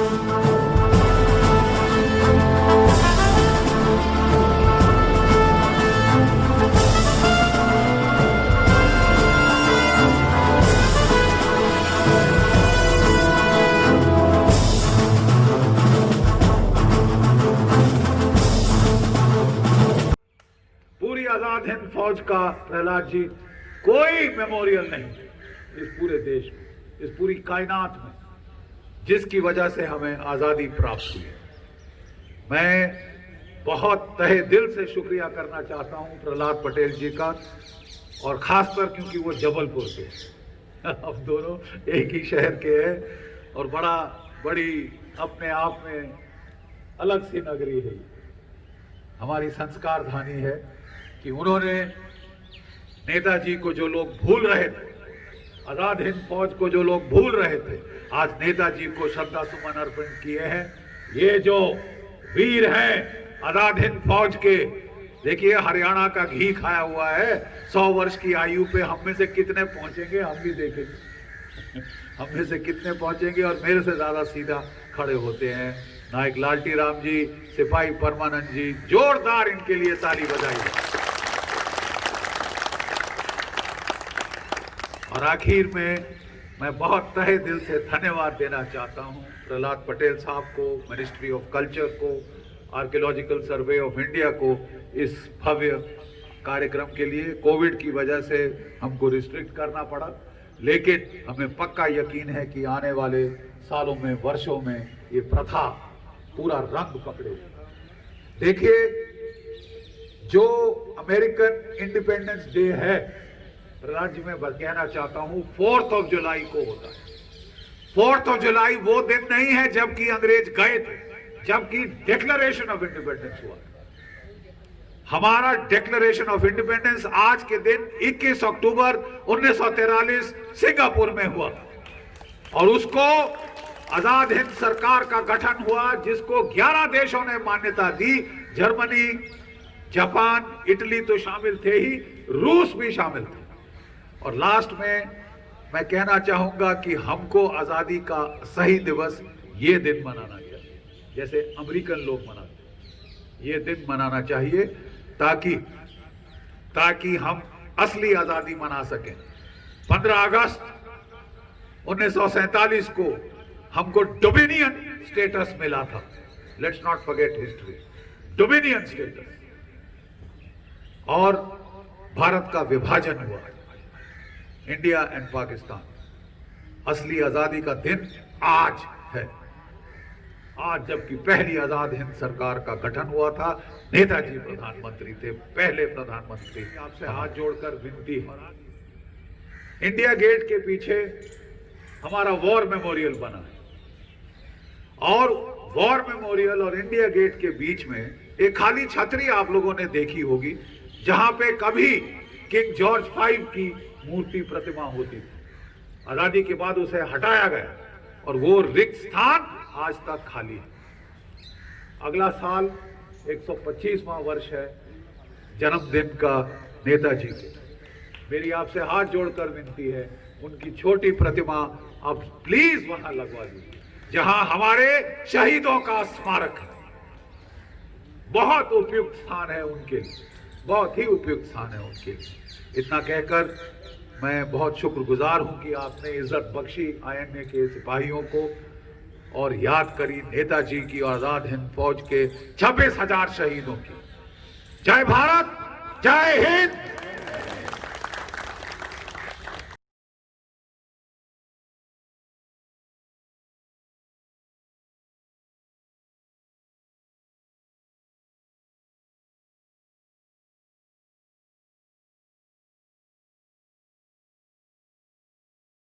पूरी आजाद हिंद फौज का प्रहलाद जी कोई मेमोरियल नहीं इस पूरे देश में, इस पूरी कायनात में, जिसकी वजह से हमें आजादी प्राप्त हुई। मैं बहुत तहे दिल से शुक्रिया करना चाहता हूं प्रहलाद पटेल जी का, और खासकर क्योंकि वो जबलपुर के हम दोनों एक ही शहर के हैं और बड़ी अपने आप में अलग सी नगरी है। हमारी संस्कार धानी है कि उन्होंने नेताजी को जो लोग भूल रहे थे, आजाद हिंद फौज को जो लोग भूल रहे थे, आज नेताजी को श्रद्धा सुमन अर्पण किए हैं। ये जो वीर हैं आजाद हिंद फौज के, देखिए हरियाणा का घी खाया हुआ है। 100 वर्ष की आयु पे हम में से कितने पहुंचेंगे हम भी देखेंगे हम में से कितने पहुंचेंगे। और मेरे से ज्यादा सीधा खड़े होते हैं नायक लालटी राम जी, सिपाही परमानंद जी, जोरदार इनके लिए ताली बजाइए। और आखिर में मैं बहुत तहे दिल से धन्यवाद देना चाहता हूं प्रहलाद पटेल साहब को, मिनिस्ट्री ऑफ कल्चर को, आर्कियोलॉजिकल सर्वे ऑफ इंडिया को इस भव्य कार्यक्रम के लिए। कोविड की वजह से हमको रिस्ट्रिक्ट करना पड़ा, लेकिन हमें पक्का यकीन है कि आने वाले सालों में, वर्षों में ये प्रथा पूरा रंग पकड़े। देखिए, जो अमेरिकन इंडिपेंडेंस डे है, राज्य में बस कहना चाहता हूं, 4 जुलाई को होता है। 4 जुलाई वो दिन नहीं है जबकि अंग्रेज गए थे, जबकि डिक्लेरेशन ऑफ इंडिपेंडेंस हुआ। हमारा डिक्लेरेशन ऑफ इंडिपेंडेंस आज के दिन 21 अक्टूबर 1943 सिंगापुर में हुआ, और उसको आजाद हिंद सरकार का गठन हुआ, जिसको 11 देशों ने मान्यता दी। जर्मनी, जापान, इटली तो शामिल थे ही, रूस भी शामिल थे। और लास्ट में मैं कहना चाहूंगा कि हमको आजादी का सही दिवस ये दिन मनाना चाहिए, जैसे अमेरिकन लोग मनाते। ये दिन मनाना चाहिए ताकि हम असली आजादी मना सकें। 15 अगस्त 1947 को हमको डोमिनियन स्टेटस मिला था। Let's not forget history, dominion status. और भारत का विभाजन हुआ, इंडिया एंड पाकिस्तान। असली आजादी का दिन आज है, आज जबकि पहली आजाद हिंद सरकार का गठन हुआ था। नेताजी प्रधानमंत्री थे, पहले प्रधानमंत्री। आपसे हाथ जोड़कर विनती है, इंडिया गेट के पीछे हमारा वॉर मेमोरियल बना है, और वॉर मेमोरियल और इंडिया गेट के बीच में एक खाली छतरी आप लोगों ने देखी होगी, जहां पे कभी किंग जॉर्ज V की मूर्ति प्रतिमा होती थी। आजादी के बाद उसे हटाया गया और वो रिक्त स्थान आज तक खाली है। अगला साल 125वां वर्ष है जन्मदिन का नेताजी के। मेरी आपसे हाथ जोड़कर विनती है, उनकी छोटी प्रतिमा आप प्लीज वहां लगवा दीजिए, जहां हमारे शहीदों का स्मारक है। बहुत उपयुक्त स्थान है उनके लिए, बहुत ही उपयुक्त स्थान है उनके लिए। इतना कहकर मैं बहुत शुक्रगुजार हूं कि आपने इज्जत बख्शी INA के सिपाहियों को, और याद करी नेताजी की और आजाद हिंद फौज के 26,000 शहीदों की। जय भारत, जय हिंद।